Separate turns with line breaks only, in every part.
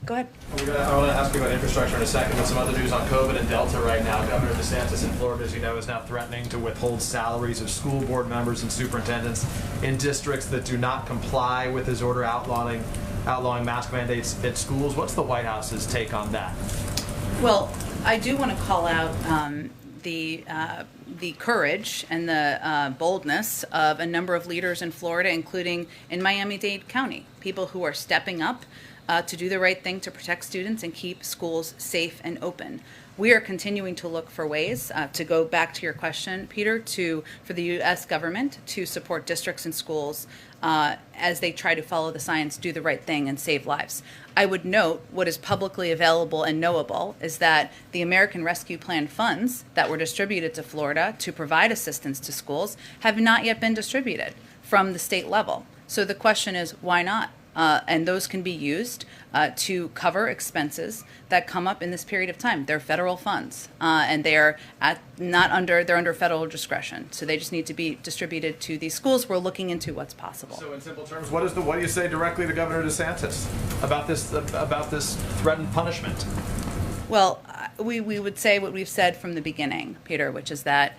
Go ahead.
I want to ask you about infrastructure in a second, but some other news on COVID and Delta right now. Governor DeSantis in Florida, as you know, is now threatening to withhold salaries of school board members and superintendents in districts that do not comply with his order outlawing mask mandates at schools. What's the White House's take on that?
Well, I do want to call out the courage and the boldness of a number of leaders in Florida, including in Miami-Dade County, people who are stepping up to do the right thing to protect students and keep schools safe and open. We are continuing to look for ways, to go back to your question, Peter, for the U.S. government to support districts and schools as they try to follow the science, do the right thing, and save lives. I would note what is publicly available and knowable is that the American Rescue Plan funds that were distributed to Florida to provide assistance to schools have not yet been distributed from the state level. So the question is, why not? And those can be used to cover expenses that come up in this period of time. They're federal funds, and they are they're under federal discretion. So they just need to be distributed to these schools. We're looking into what's possible.
So in simple terms, what do you say directly to Governor DeSantis about this threatened punishment?
Well, we would say what we've said from the beginning, Peter, which is that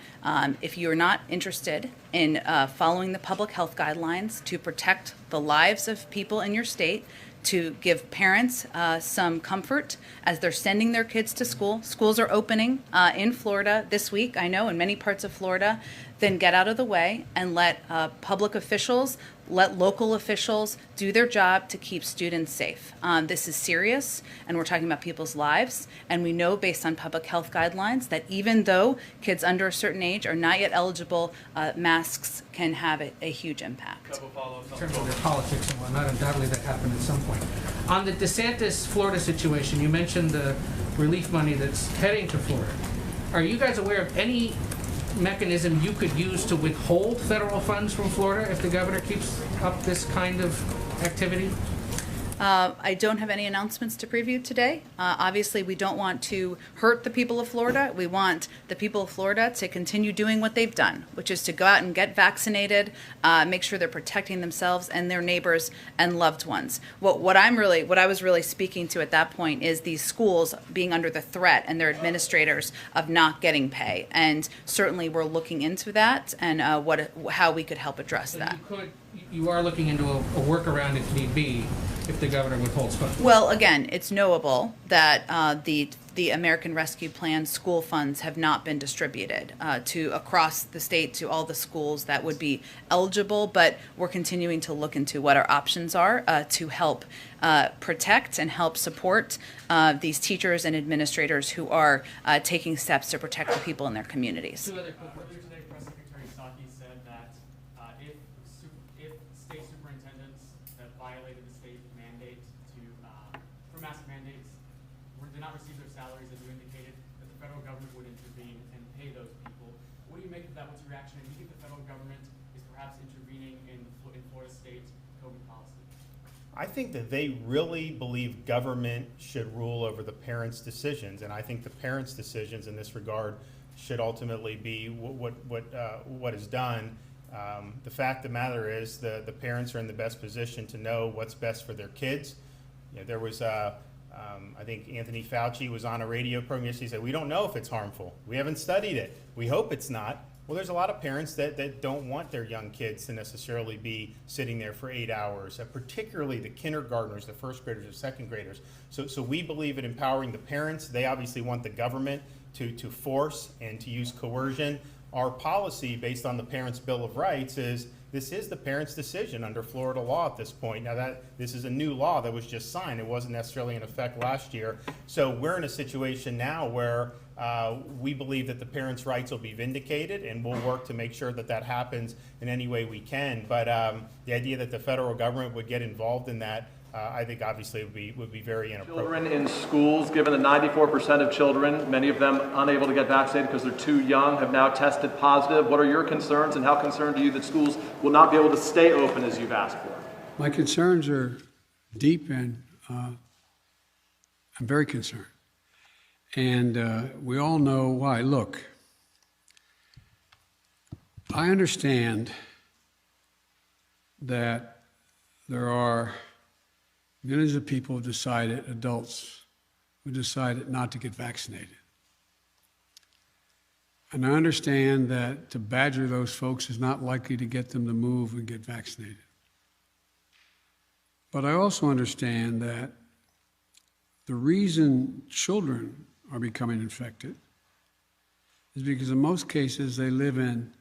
if you're not interested in following the public health guidelines to protect the lives of people in your state, to give parents some comfort as they're sending their kids to school. Schools are opening in Florida this week, I know, in many parts of Florida. Then get out of the way and let public officials, let local officials do their job to keep students safe. This is serious, and we're talking about people's lives. And we know based on public health guidelines that even though kids under a certain age are not yet eligible, masks can have a huge impact.
In terms of their politics and whatnot, undoubtedly that happened at some point. On the DeSantis Florida situation, you mentioned the relief money that's heading to Florida. Are you guys aware of any mechanism you could use to withhold federal funds from Florida if the governor keeps up this kind of activity?
I don't have any announcements to preview today. Obviously, we don't want to hurt the people of Florida. We want the people of Florida to continue doing what they've done, which is to go out and get vaccinated, make sure they're protecting themselves and their neighbors and loved ones. What I was really speaking to at that point is these schools being under the threat and their administrators of not getting pay. And certainly we're looking into that and how we could help address that.
You are looking into a workaround if need be, if the governor withholds funds.
Well, again, it's knowable that the American Rescue Plan school funds have not been distributed to across the state to all the schools that would be eligible, but we're continuing to look into what our options are to help protect and help support these teachers and administrators who are taking steps to protect the people in their communities.
Two other quick ones. Today, Press Secretary Psaki said that if state superintendents that violated the state mandate for mask mandates did not receive their salaries, as you indicated, that the federal government would intervene and pay those people. What do you make of that? What's your reaction? Do you think the federal government is perhaps intervening in Florida State's COVID policy?
I think that they really believe government should rule over the parents' decisions, and I think the parents' decisions in this regard should ultimately be what is done. The fact of the matter is the parents are in the best position to know what's best for their kids. You know, there was I think Anthony Fauci was on a radio program yesterday. He said, we don't know if it's harmful. We haven't studied it. We hope it's not. Well, there's a lot of parents that don't want their young kids to necessarily be sitting there for 8 hours, particularly the kindergartners, the first graders, the second graders. So we believe in empowering the parents. They obviously want the government to force and to use coercion. Our policy, based on the Parents' Bill of Rights, is this is the parents' decision under Florida law at this point. Now, this is a new law that was just signed. It wasn't necessarily in effect last year. So we're in a situation now where we believe that the parents' rights will be vindicated, and we'll work to make sure that that happens in any way we can. But the idea that the federal government would get involved in that, I think obviously would be very inappropriate.
Children in schools, given that 94% of children, many of them unable to get vaccinated because they're too young, have now tested positive. What are your concerns, and how concerned are you that schools will not be able to stay open as you've asked for?
My concerns are deep, and I'm very concerned. And we all know why. Look, I understand that there are millions of people have decided, adults, who decided not to get vaccinated. And I understand that to badger those folks is not likely to get them to move and get vaccinated. But I also understand that the reason children are becoming infected is because in most cases they live in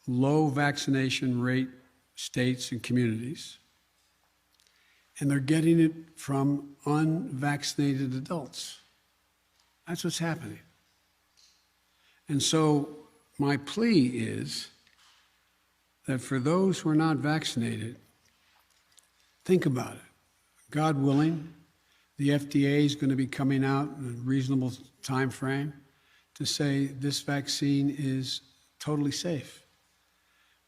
low vaccination rate states and communities, and they're getting it from unvaccinated adults. That's what's happening. And so my plea is that for those who are not vaccinated, think about it. God willing, the FDA is going to be coming out in a reasonable time frame to say this vaccine is totally safe.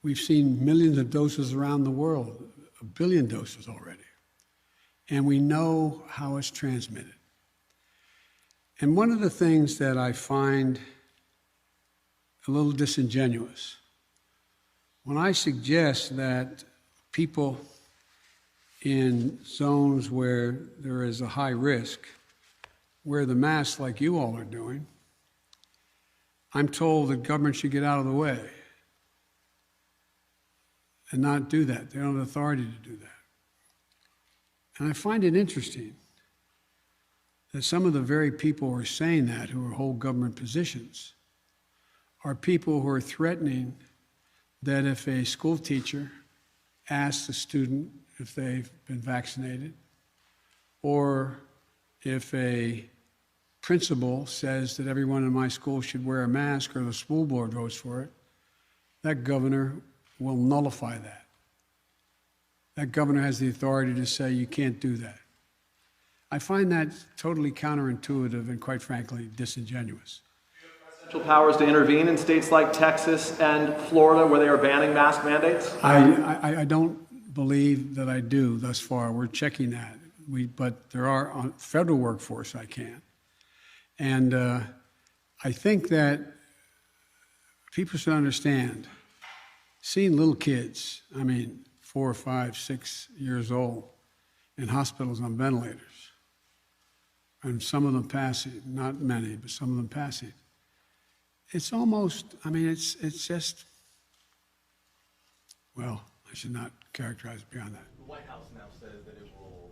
We've seen millions of doses around the world, 1 billion doses already. And we know how it's transmitted. And one of the things that I find a little disingenuous, when I suggest that people in zones where there is a high risk wear the mask like you all are doing, I'm told that government should get out of the way and not do that. They don't have authority to do that. And I find it interesting that some of the very people who are saying that, who hold government positions, are people who are threatening that if a school teacher asks a student if they've been vaccinated, or if a principal says that everyone in my school should wear a mask or the school board votes for it, that governor will nullify that. That governor has the authority to say you can't do that. I find that totally counterintuitive and, quite frankly, disingenuous.
Presidential powers to intervene in states like Texas and Florida where they are banning mask mandates?
I don't believe that I do thus far. We're checking that. But there are on federal workforce I can. And I think that people should understand, seeing little kids, 4, 5, 6 years old, in hospitals on ventilators, and some of them passing, not many, but some of them passing. It's almost, it's just, well, I should not characterize it beyond that.
The White House now says that it will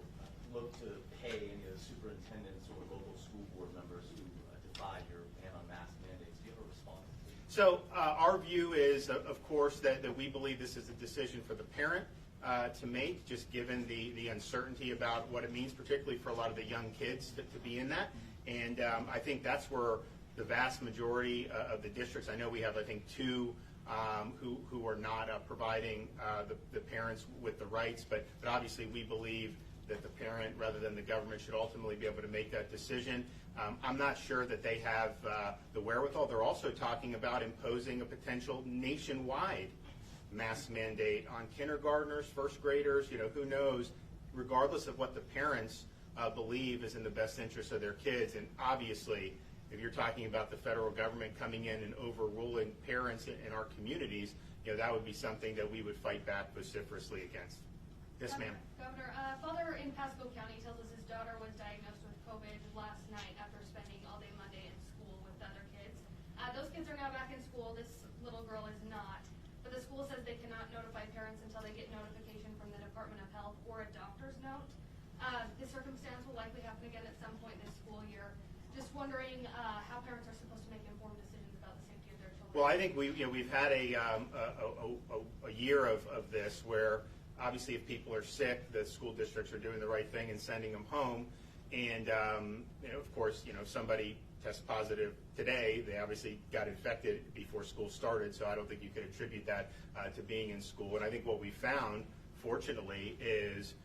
look to pay any of the superintendents or local school board members who defy your ban on mask mandates. Do you have a response?
So our view is, of course, that we believe this is a decision for the parent to make, just given the uncertainty about what it means, particularly for a lot of the young kids to be in that. And I think that's where the vast majority of the districts, I know we have, 2 who are not providing the parents with the rights, but obviously we believe that the parent, rather than the government, should ultimately be able to make that decision. I'm not sure that they have the wherewithal. They're also talking about imposing a potential nationwide mask mandate on kindergartners, first graders, who knows, regardless of what the parents believe is in the best interest of their kids. And obviously, if you're talking about the federal government coming in and overruling parents in our communities, that would be something that we would fight back vociferously against. Yes, ma'am.
Governor, a father in Pasco County tells us his daughter was diagnosed with COVID last night after spending all day Monday in school with other kids. Those kids are now back in school. This little girl is not. But the school says they cannot notify parents until they get notification from the Department of Health or a doctor's note. This circumstance will likely happen again at some point this school year. Just wondering how parents are supposed to make informed decisions about the safety of their children.
Well, I think we've had a year of this where obviously if people are sick, the school districts are doing the right thing and sending them home. And of course, if somebody tests positive today, they obviously got infected before school started. So I don't think you could attribute that to being in school. And I think what we found, fortunately, is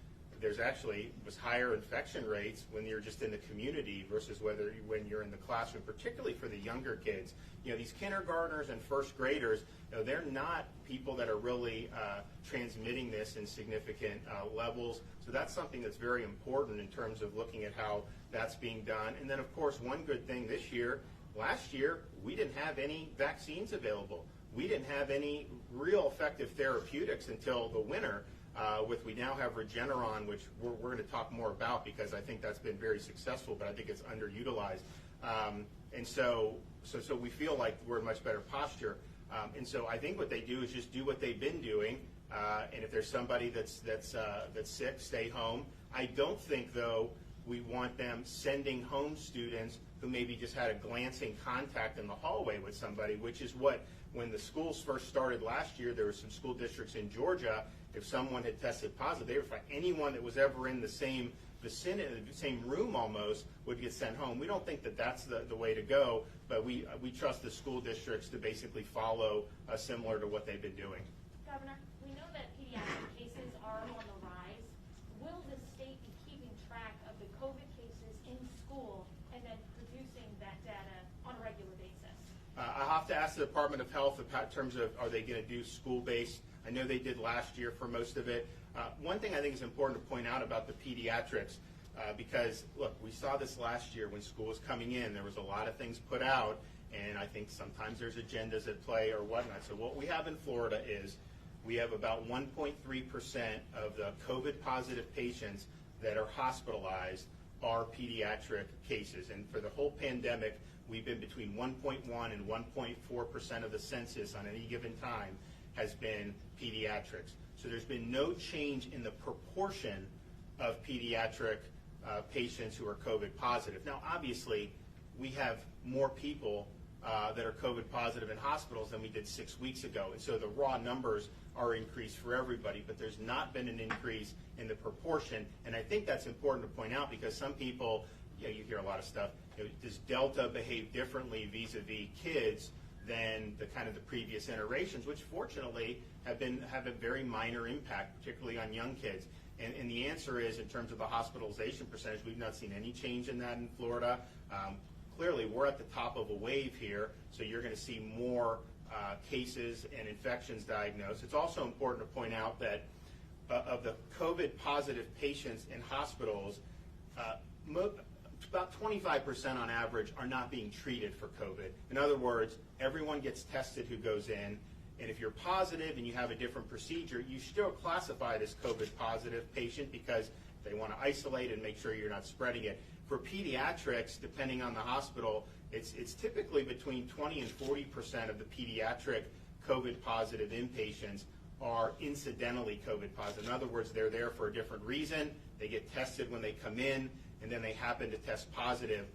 there's actually was higher infection rates when you're just in the community versus when you're in the classroom, particularly for the younger kids. These kindergartners and first graders, they're not people that are really transmitting this in significant levels. So that's something that's very important in terms of looking at how that's being done. And then, of course, one good thing this year, last year, we didn't have any vaccines available. We didn't have any real effective therapeutics until the winter. we now have Regeneron, which we're going to talk more about because I think that's been very successful, but I think it's underutilized. And so we feel like we're in much better posture. And so I think what they do is just do what they've been doing. And if there's somebody that's sick, stay home. I don't think, though, we want them sending home students who maybe just had a glancing contact in the hallway with somebody, which is what, when the schools first started last year, there were some school districts in Georgia, if someone had tested positive, they would find anyone that was ever in the same vicinity, the same room almost, would get sent home. We don't think that that's the way to go, but we trust the school districts to basically follow similar to what they've been doing.
Governor, we know that pediatric cases are on the rise. Will the state be keeping track of the COVID cases in school and then producing that data on a regular basis?
I have to ask the Department of Health in terms of, are they going to do school-based? I know they did last year for most of it. One thing I think is important to point out about the pediatrics, because, look, we saw this last year when school was coming in. There was a lot of things put out, and I think sometimes there's agendas at play or whatnot. So what we have in Florida is we have about 1.3% of the COVID-positive patients that are hospitalized are pediatric cases. And for the whole pandemic, we've been between 1.1 and 1.4% of the census on any given time has been pediatrics. So there's been no change in the proportion of pediatric patients who are COVID positive. Now, obviously, we have more people that are COVID positive in hospitals than we did 6 weeks ago. And so the raw numbers are increased for everybody, but there's not been an increase in the proportion. And I think that's important to point out because some people, you hear a lot of stuff, does Delta behave differently vis-a-vis kids than the kind of the previous iterations, which fortunately have a very minor impact, particularly on young kids. And the answer is, in terms of the hospitalization percentage, we've not seen any change in that in Florida. Clearly, we're at the top of a wave here, so you're going to see more cases and infections diagnosed. It's also important to point out that of the COVID-positive patients in hospitals, about 25% on average are not being treated for COVID. In other words, everyone gets tested who goes in, and if you're positive and you have a different procedure, you still classified as COVID positive patient because they want to isolate and make sure you're not spreading it. For pediatrics, depending on the hospital, it's typically between 20 and 40% of the pediatric COVID positive inpatients are incidentally COVID positive. In other words, they're there for a different reason. They get tested when they come in, and then they happen to test positive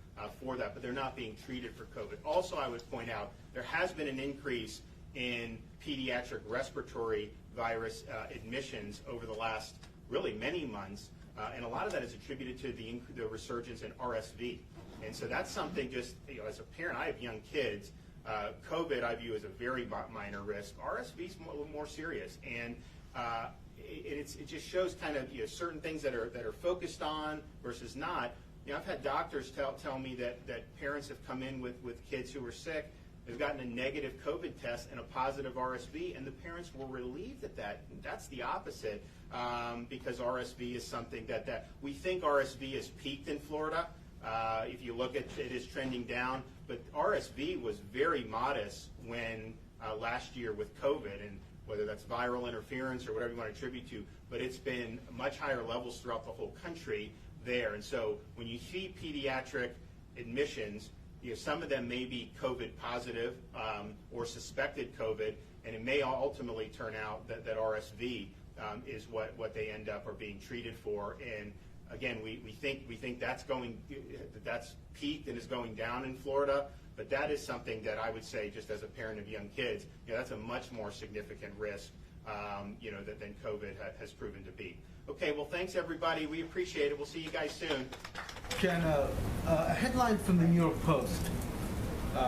for that, but they're not being treated for COVID. Also, I would point out, there has been an increase in pediatric respiratory virus admissions over the last really many months, and a lot of that is attributed to the resurgence in RSV. And so that's something just, as a parent, I have young kids. COVID I view as a very minor risk. RSV is a little more serious, and it just shows kind of certain things that are focused on versus not. I've had doctors tell me that parents have come in with kids who are sick, they've gotten a negative COVID test and a positive RSV, and the parents were relieved at that. That's the opposite, because RSV is something that we think RSV has peaked in Florida. If you look at it, is trending down, but RSV was very modest when last year with COVID, and whether that's viral interference or whatever you want to attribute to, but it's been much higher levels throughout the whole country there. And so when you see pediatric admissions, some of them may be COVID positive or suspected COVID, and it may ultimately turn out that RSV is what they end up or being treated for. And again, we think that's peaked and is going down in Florida, but that is something that I would say, just as a parent of young kids, that's a much more significant risk, than COVID has proven to be. Okay, well, thanks everybody. We appreciate it. We'll see you guys soon.
Jen, a headline from the New York Post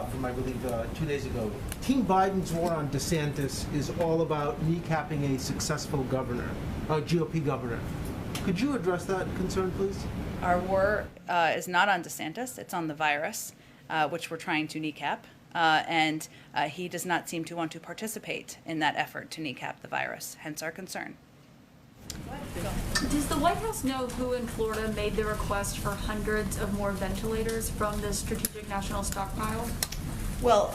from, I believe, 2 days ago. Team Biden's war on DeSantis is all about kneecapping a successful governor, a GOP governor. Could you address that concern, please?
Our war is not on DeSantis. It's on the virus, which we're trying to kneecap. And he does not seem to want to participate in that effort to kneecap the virus, hence our concern.
Does the White House know who in Florida made the request for hundreds of more ventilators from the Strategic National Stockpile?
Well,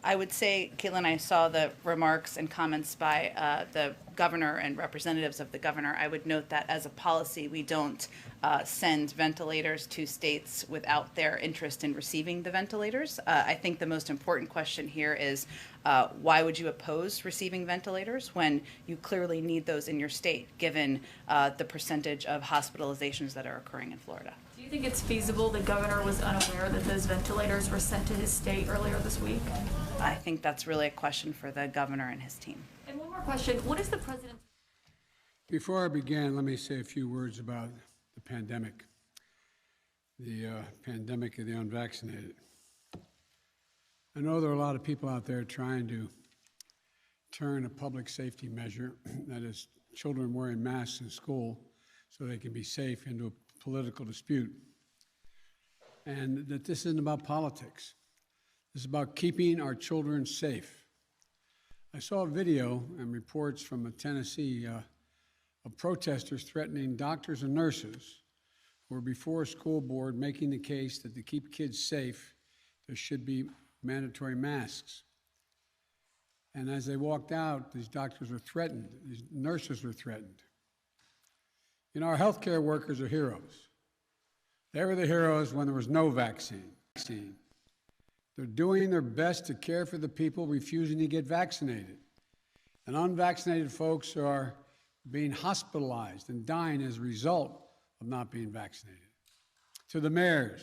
I would say, Caitlin, I saw the remarks and comments by the governor and representatives of the governor, I would note that as a policy, we don't send ventilators to states without their interest in receiving the ventilators. I think the most important question here is why would you oppose receiving ventilators when you clearly need those in your state, given the percentage of hospitalizations that are occurring in Florida?
Do you think it's feasible the governor was unaware that those ventilators were sent to his state earlier this week?
I think that's really a question for the governor and his team.
And one more question. What is the president's...
Before I begin, let me say a few words about the pandemic of the unvaccinated. I know there are a lot of people out there trying to turn a public safety measure, that is children wearing masks in school so they can be safe, into a political dispute. And that this isn't about politics. This is about keeping our children safe. I saw a video and reports from Tennessee of protesters threatening doctors and nurses who were before a school board making the case that to keep kids safe, there should be mandatory masks. And as they walked out, these doctors were threatened, these nurses were threatened. You know, our healthcare workers are heroes. They were the heroes when there was no vaccine. They're doing their best to care for the people refusing to get vaccinated. And unvaccinated folks are being hospitalized and dying as a result of not being vaccinated. To the mayors,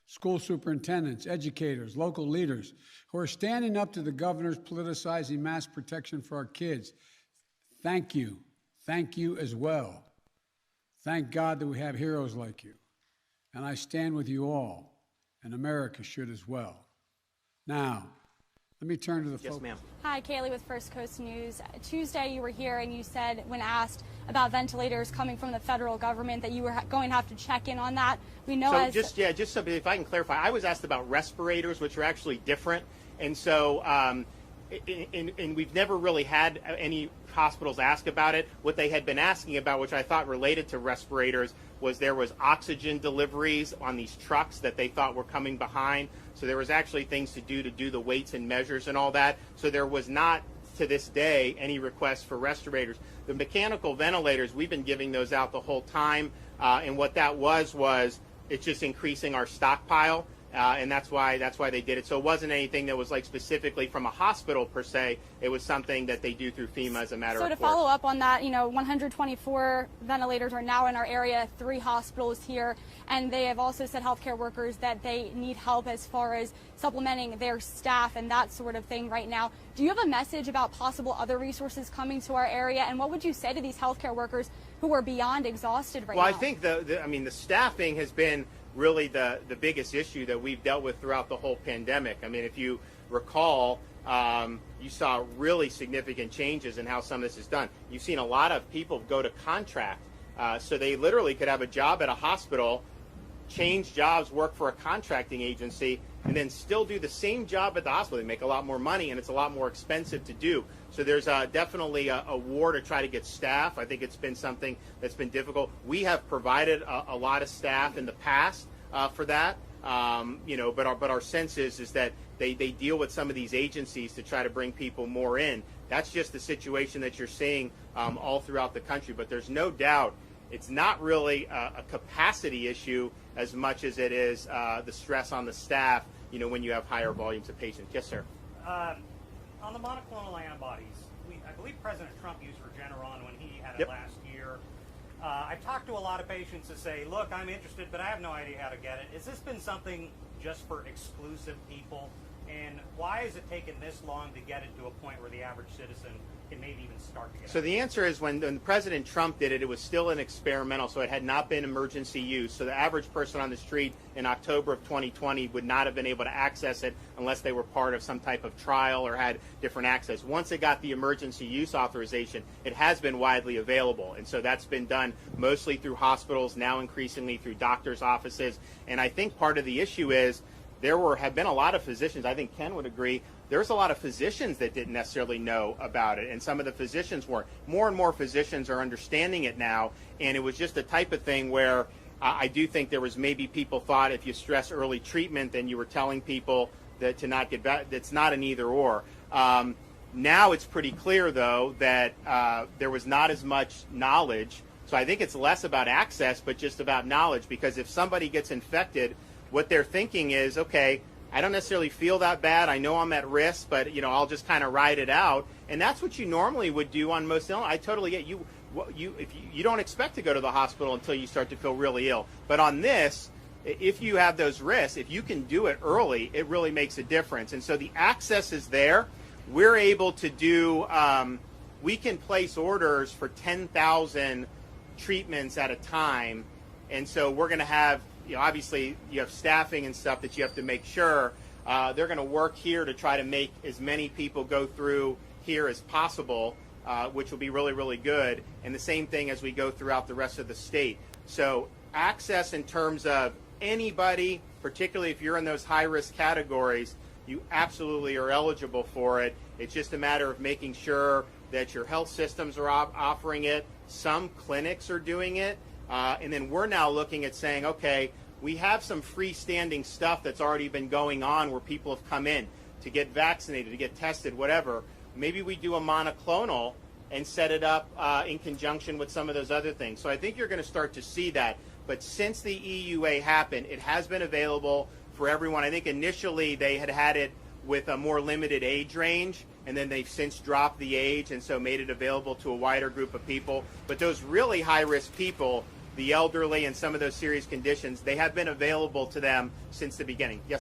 school superintendents, educators, local leaders who are standing up to the governor's politicizing mask protection for our kids, thank you. Thank you as well. Thank God that we have heroes like you. And I stand with you all, and America should as well. Now, let me turn to the
Yes,
folks.
ma'am.
Hi, Kaylee with First Coast News. Tuesday you were here and you said, when asked about ventilators coming from the federal government, that you were going to have to check in on that. We know
So just so if I can clarify, I was asked about respirators, which are actually different. And so and we've never really had any hospitals ask about it. What they had been asking about, which I thought related to respirators, was there was oxygen deliveries on these trucks that they thought were coming behind. So there was actually things to do the weights and measures and all that. So there was not, to this day, any request for respirators. The mechanical ventilators, we've been giving those out the whole time. And what that was it's just increasing our stockpile. And that's why they did it. So it wasn't anything that was like specifically from a hospital per se. It was something that they do through FEMA as a matter of course.
So to follow up on that, 124 ventilators are now in our area, 3 hospitals here, and they have also said healthcare workers that they need help as far as supplementing their staff and that sort of thing right now. Do you have a message about possible other resources coming to our area, and what would you say to these healthcare workers who are beyond exhausted right now?
Well, I think the staffing has been really the biggest issue that we've dealt with throughout the whole pandemic. I mean, if you recall, you saw really significant changes in how some of this is done. You've seen a lot of people go to contract. So they literally could have a job at a hospital, change jobs, work for a contracting agency, and then still do the same job at the hospital. They make a lot more money, and it's a lot more expensive to do. So there's definitely a war to try to get staff. I think it's been something that's been difficult. We have provided a lot of staff in the past for that, but our sense is that they deal with some of these agencies to try to bring people more in. That's just the situation that you're seeing all throughout the country. But there's no doubt it's not really a capacity issue as much as it is the stress on the staff, when you have higher volumes of patients. Yes, sir.
On the monoclonal antibodies, I believe President Trump used Regeneron when he had it last year. I've talked to a lot of patients that say, look, I'm interested, but I have no idea how to get it. Has this been something just for exclusive people? And why has it taken this long to get it to a point where the average citizen can maybe even start to get it?
So the answer is when President Trump did it, it was still an experimental, so it had not been emergency use. So the average person on the street in October of 2020 would not have been able to access it unless they were part of some type of trial or had different access. Once it got the emergency use authorization, it has been widely available. And so that's been done mostly through hospitals, now increasingly through doctors' offices. And I think part of the issue is have been a lot of physicians, I think Ken would agree, there's a lot of physicians that didn't necessarily know about it, and some of the physicians weren't. More and more physicians are understanding it now, and it was just the type of thing where I do think there was maybe people thought if you stress early treatment, then you were telling people that to not get back. That's not an either or. Now it's pretty clear, though, that there was not as much knowledge. So I think it's less about access, but just about knowledge, because if somebody gets infected, what they're thinking is, okay, I don't necessarily feel that bad. I know I'm at risk, but I'll just kind of ride it out. And that's what you normally would do on most illness. I totally get you. If you don't expect to go to the hospital until you start to feel really ill. But on this, if you have those risks, if you can do it early, it really makes a difference. And so the access is there. We're able to do. We can place orders for 10,000 treatments at a time, and so we're going to have. Obviously, you have staffing and stuff that you have to make sure. They're going to work here to try to make as many people go through here as possible, which will be really, really good. And the same thing as we go throughout the rest of the state. So access in terms of anybody, particularly if you're in those high-risk categories, you absolutely are eligible for it. It's just a matter of making sure that your health systems are offering it. Some clinics are doing it. And then we're now looking at saying, okay, we have some freestanding stuff that's already been going on where people have come in to get vaccinated, to get tested, whatever. Maybe we do a monoclonal and set it up in conjunction with some of those other things. So I think you're going to start to see that. But since the EUA happened, it has been available for everyone. I think initially they had it with a more limited age range, and then they've since dropped the age and so made it available to a wider group of people. But those really high-risk people, the elderly and some of those serious conditions, they have been available to them since the beginning. Yes?